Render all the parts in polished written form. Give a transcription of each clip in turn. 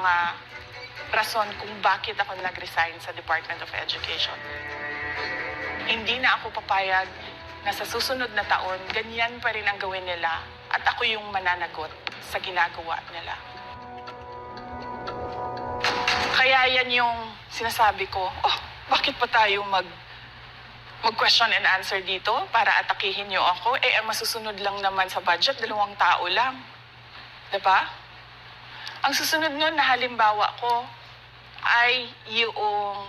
mga rason kung bakit ako nag-resign sa Department of Education. Hindi na ako papayag na sa susunod na taon, ganyan pa rin ang gawin nila at ako yung mananagot sa ginagawa nila. Kaya yan yung sinasabi ko, bakit pa tayo mag-question and answer dito para atakihin niyo ako? Ang masusunod lang naman sa budget, 2 tao lang. Diba? Ang susunod nun na halimbawa ko ay yung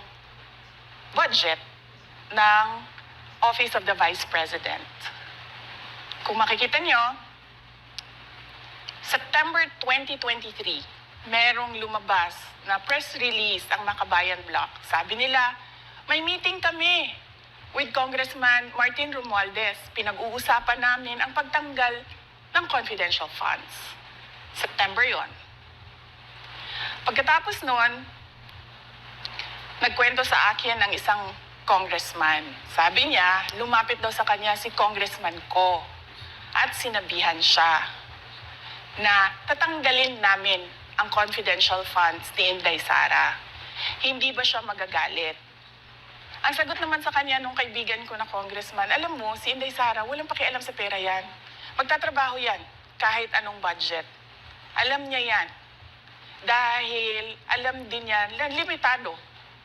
budget ng Office of the Vice President. Kung makikita nyo, September 2023, merong lumabas na press release ang Makabayan Bloc. Sabi nila, may meeting kami with Congressman Martin Romualdez. Pinag-uusapan namin ang pagtanggal ng confidential funds. September yon. Pagkatapos noon, nagkwento sa akin ng isang congressman. Sabi niya, lumapit daw sa kanya si congressman ko at sinabihan siya na tatanggalin namin ang confidential funds ni Inday Sara. Hindi ba siya magagalit? Ang sagot naman sa kanya nung kaibigan ko na congressman, alam mo, si Inday Sara, walang pakialam sa pera yan. Magtatrabaho yan kahit anong budget. Alam niya yan. Dahil alam din yan, limitado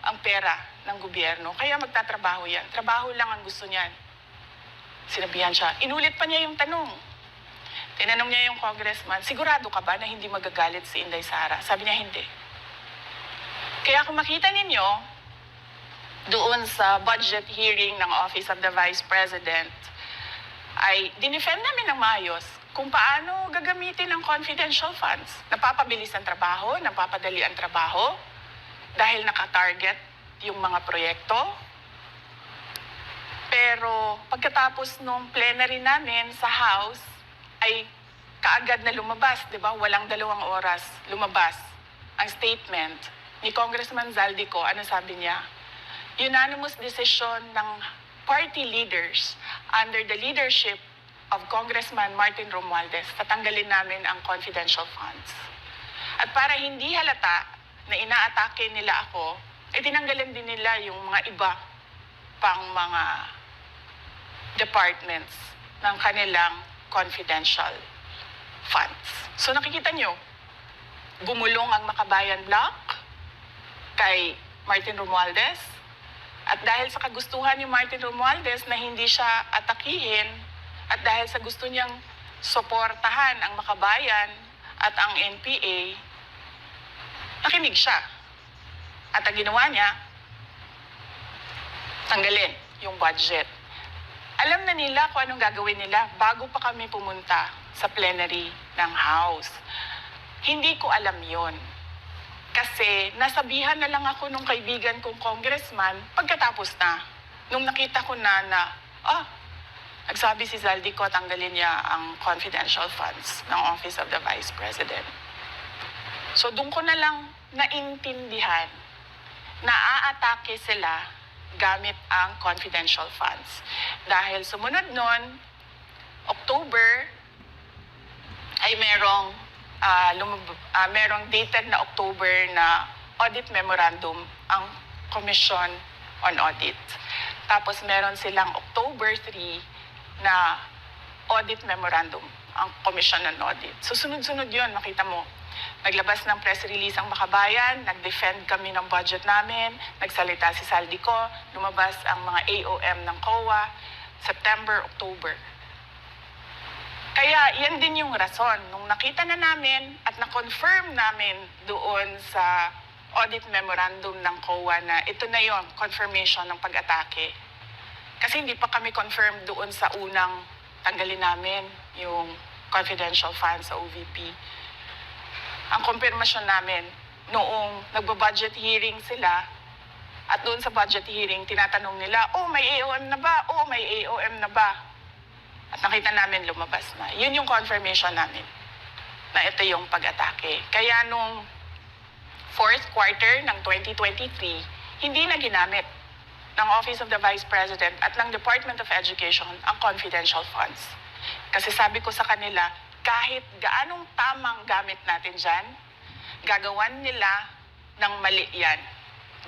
ang pera ng gobyerno. Kaya magtatrabaho yan. Trabaho lang ang gusto niyan. Sinabihan siya. Inulit pa niya yung tanong. Tinanong niya yung congressman, sigurado ka ba na hindi magagalit si Inday Sara? Sabi niya, hindi. Kaya kung makita ninyo, doon sa budget hearing ng Office of the Vice President, ay dinefend namin ng maayos kung paano gagamitin ang confidential funds. Napapabilis ang trabaho, napapadali ang trabaho, dahil nakatarget yung mga proyekto. Pero pagkatapos nung plenary namin sa House, ay kaagad na lumabas, di ba? Walang 2 oras lumabas ang statement ni Congressman Zaldico. Ano sabi niya? Unanimous decision ng party leaders under the leadership of Congressman Martin Romualdez, tatanggalin namin ang confidential funds. At para hindi halata na inaatake nila ako, tinanggalan din nila yung mga iba pang mga departments ng kanilang confidential funds. So nakikita nyo, gumulong ang Makabayan Bloc kay Martin Romualdez. At dahil sa kagustuhan ni Martin Romualdez na hindi siya atakihin, at dahil sa gusto niyang suportahan ang Makabayan at ang NPA, nakinig siya. At ang ginawa niya, tanggalin yung budget. Alam na nila kung anong gagawin nila bago pa kami pumunta sa plenary ng House. Hindi ko alam yon. Kasi nasabihan na lang ako nung kaibigan kong congressman pagkatapos na. Nung nakita ko na nagsabi si Zaldico, tanggalin niya ang confidential funds ng Office of the Vice President. So doon ko na lang naintindihan na aatake sila gamit ang confidential funds. Dahil sumunod nun, October, ay merong dated na October na audit memorandum ang Commission on Audit. Tapos meron silang October 3 na audit memorandum ang Commission on Audit. So sunod-sunod yun, makita mo. Naglabas ng press release ang Makabayan, nag-defend kami ng budget namin, nagsalita si Zaldico, lumabas ang mga AOM ng COA, September, October. Kaya yan din yung rason. Nung nakita na namin at na-confirm namin doon sa audit memorandum ng COA na ito na yon, confirmation ng pag-atake. Kasi hindi pa kami confirmed doon sa unang tanggalin namin yung confidential funds sa OVP. Ang confirmation namin, noong nagba-budget hearing sila, at doon sa budget hearing, tinatanong nila, may AOM na ba? May AOM na ba? At nakita namin lumabas na. Yun yung confirmation namin na ito yung pag-atake. Kaya nung 4th quarter ng 2023, hindi na ginamit ng Office of the Vice President at ng Department of Education ang confidential funds. Kasi sabi ko sa kanila, kahit gaanong tamang gamit natin dyan, gagawan nila ng mali yan.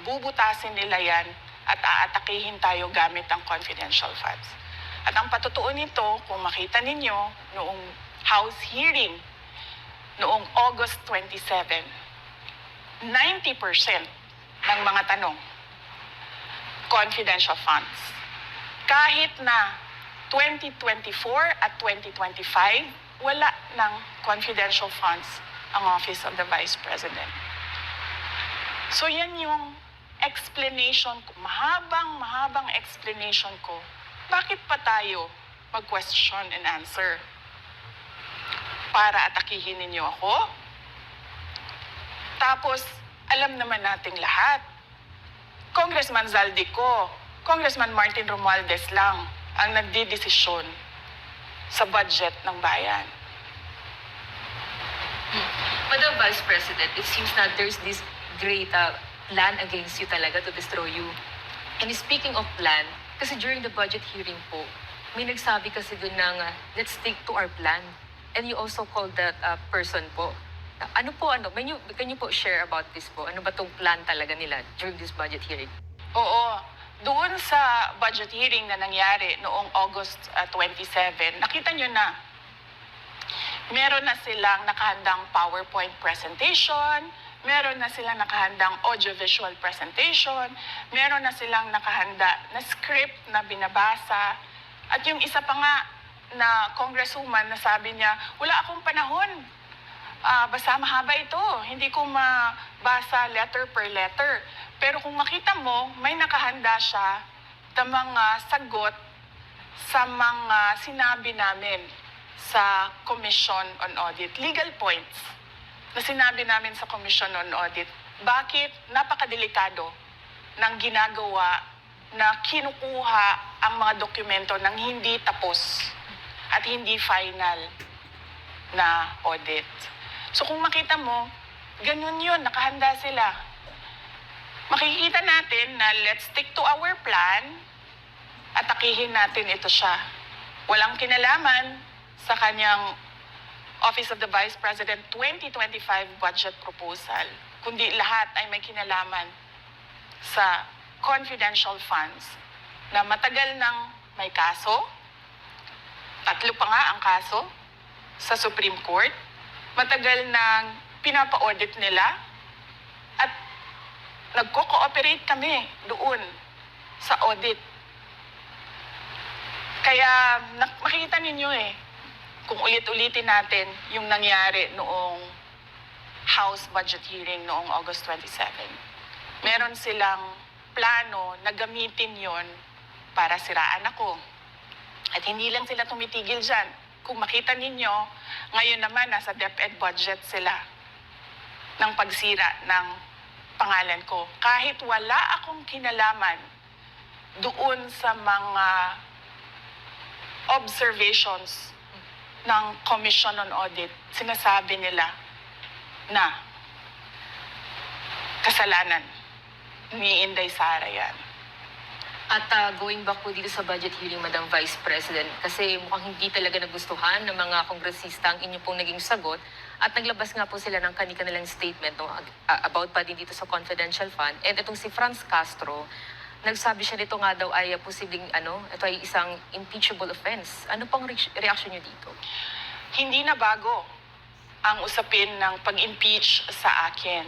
Bubutasin nila yan at aatakihin tayo gamit ang confidential funds. At ang patotoo nito, kung makita ninyo noong House hearing noong August 27, 90% ng mga tanong, confidential funds. Kahit na 2024 at 2025, wala ng confidential funds ang Office of the Vice President. So yan yung explanation ko, mahabang explanation ko, bakit pa tayo mag-question and answer? Para atakihin ninyo ako? Tapos, alam naman nating lahat, Congressman Zaldico, Congressman Martin Romualdez lang ang nagdidesisyon sa budget ng bayan. Madam Vice President, it seems na there's this great plan against you talaga to destroy you. And speaking of plan, kasi during the budget hearing po, may nagsabi kasi dun ng let's stick to our plan. And you also called that person po. Can you po share about this po? Ano ba tong plan talaga nila during this budget hearing? Oo. Doon sa budget hearing na nangyari noong August 27, nakita nyo na meron na silang nakahandang PowerPoint presentation, meron na silang nakahandang audiovisual presentation, meron na silang nakahanda na script na binabasa. At yung isa pa nga na congresswoman na sabi niya, wala akong panahon. Basta mahaba ito. Hindi ko mabasa letter per letter. Pero kung makita mo, may nakahanda siya ng mga sagot sa mga sinabi namin sa Commission on Audit. Legal points na sinabi namin sa Commission on Audit. Bakit napakadelikado ng ginagawa na kinukuha ang mga dokumento ng hindi tapos at hindi final na audit. So kung makita mo, ganun yun, nakahanda sila. Makikita natin na let's stick to our plan at atakihin natin ito siya. Walang kinalaman sa kanyang Office of the Vice President 2025 budget proposal, kundi lahat ay may kinalaman sa confidential funds na matagal nang may kaso, 3 pa nga ang kaso sa Supreme Court, matagal nang pinapa-audit nila at nagko-cooperate kami doon sa audit. Kaya makikita ninyo kung ulit-ulitin natin yung nangyari noong House budget hearing noong August 27. Meron silang plano na gamitin yon para siraan ako. At hindi lang sila tumitigil dyan. Kung makita ninyo, ngayon naman nasa DepEd budget sila ng pagsira ng pangalan ko. Kahit wala akong kinalaman doon sa mga observations ng Commission on Audit, sinasabi nila na kasalanan ni Inday Sara yan. At going back po dito sa budget hearing, Madam Vice President, kasi mukhang hindi talaga nagustuhan ng mga kongresista ang inyo pong naging sagot at naglabas nga po sila ng kanilang statement about pa din dito sa confidential fund. And itong si Franz Castro, nagsabi siya dito nga daw ay posibleng ito ay isang impeachable offense. Ano pong reaction niyo dito? Hindi na bago ang usapin ng pag-impeach sa akin.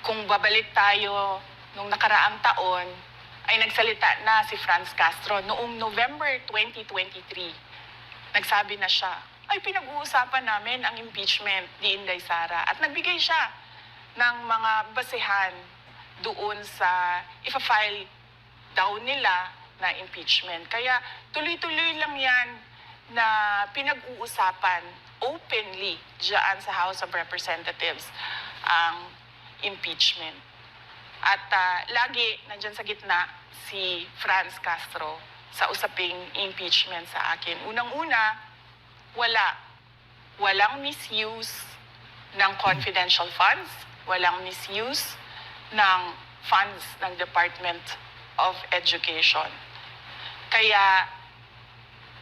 Kung babalik tayo nung nakaraang taon, ay nagsalita na si Franz Castro noong November 2023. Nagsabi na siya, ay pinag-uusapan namin ang impeachment ni Inday Sara. At nagbigay siya ng mga basehan doon sa ipa-file daw nila na impeachment. Kaya tuloy-tuloy lang yan na pinag-uusapan openly dyan sa House of Representatives ang impeachment. At lagi nandyan sa gitna si Franz Castro sa usaping impeachment sa akin. Unang-una, walang misuse ng confidential funds, walang misuse ng funds ng Department of Education. Kaya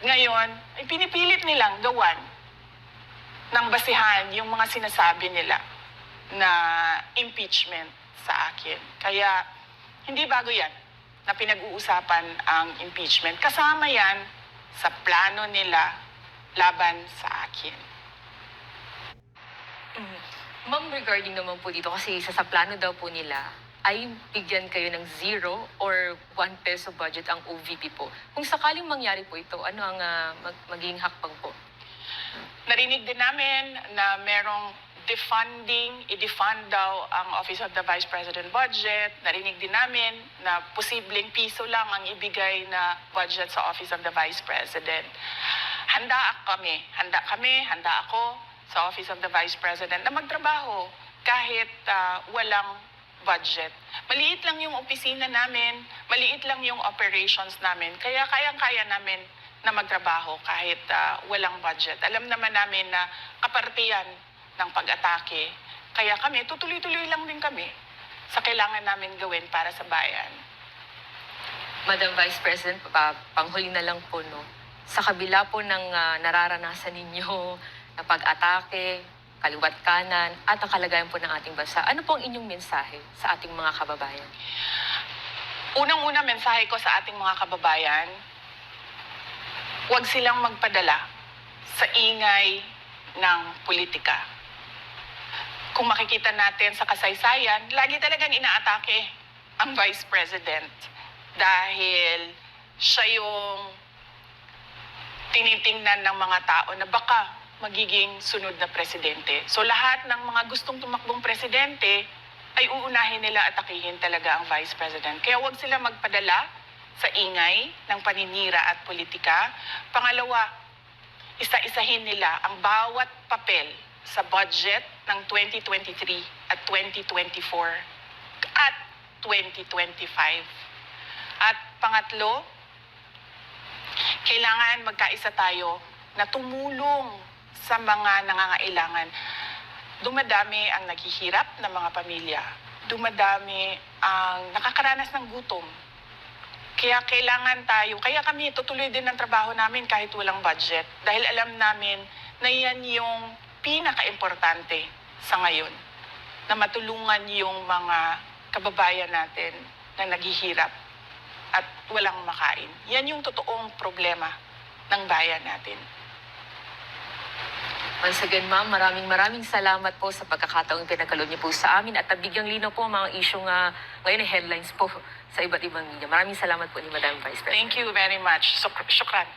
ngayon, ay pinipilit nilang gawan ng basihan yung mga sinasabi nila. na impeachment sa akin. Kaya hindi bago yan na pinag-uusapan ang impeachment. Kasama yan sa plano nila laban sa akin. Ma'am, regarding naman po dito, kasi sa plano daw po nila, ay bigyan kayo ng 0 or 1 peso budget ang OVP po. Kung sakaling mangyari po ito, ano ang magiging hakbang po? Narinig din namin na merong defunding, i-defund daw ang Office of the Vice President budget. Narinig din namin na posibleng piso lang ang ibigay na budget sa Office of the Vice President. Handa ako sa Office of the Vice President na magtrabaho kahit walang budget. Maliit lang yung opisina namin, maliit lang yung operations namin, kaya kayang-kaya namin na magtrabaho kahit walang budget. Alam naman namin na kapartiyan ng pag-atake, kaya kami, tutuloy-tuloy lang din kami sa kailangan namin gawin para sa bayan. Madam Vice President, panghuli na lang po, no? Sa kabila po ng nararanasan ninyo na pag-atake, kaliwat kanan, at ang kalagayan po ng ating bansa, ano po ang inyong mensahe sa ating mga kababayan? Unang-una mensahe ko sa ating mga kababayan, huwag silang magpadala sa ingay ng politika. Kung makikita natin sa kasaysayan, lagi talagang inaatake ang Vice President dahil siya yung tinitingnan ng mga tao na baka magiging sunod na presidente. So lahat ng mga gustong tumakbong presidente ay uunahin nila atakihin talaga ang Vice President. Kaya huwag sila magpadala sa ingay ng paninira at politika. Pangalawa, isa-isahin nila ang bawat papel sa budget ng 2023 at 2024 at 2025. At pangatlo, kailangan magkaisa tayo na tumulong sa mga nangangailangan. Dumadami ang naghihirap ng mga pamilya. Dumadami ang nakakaranas ng gutom. Kaya kailangan tayo, kaya kami tutuloy din ang trabaho namin kahit walang budget. Dahil alam namin na yan yung pinaka-importante sa ngayon. Na matulungan yung mga kababayan natin na naghihirap at walang makain. Yan yung totoong problema ng bayan natin. Once again, ma'am, maraming salamat po sa pagkakataong pinagkaloob niyo po sa amin at nabigyang linaw po ang mga issue nga ngayon ay headlines po sa iba't ibang media. Maraming salamat po ni Madam Vice President. Thank you very much. Shukran.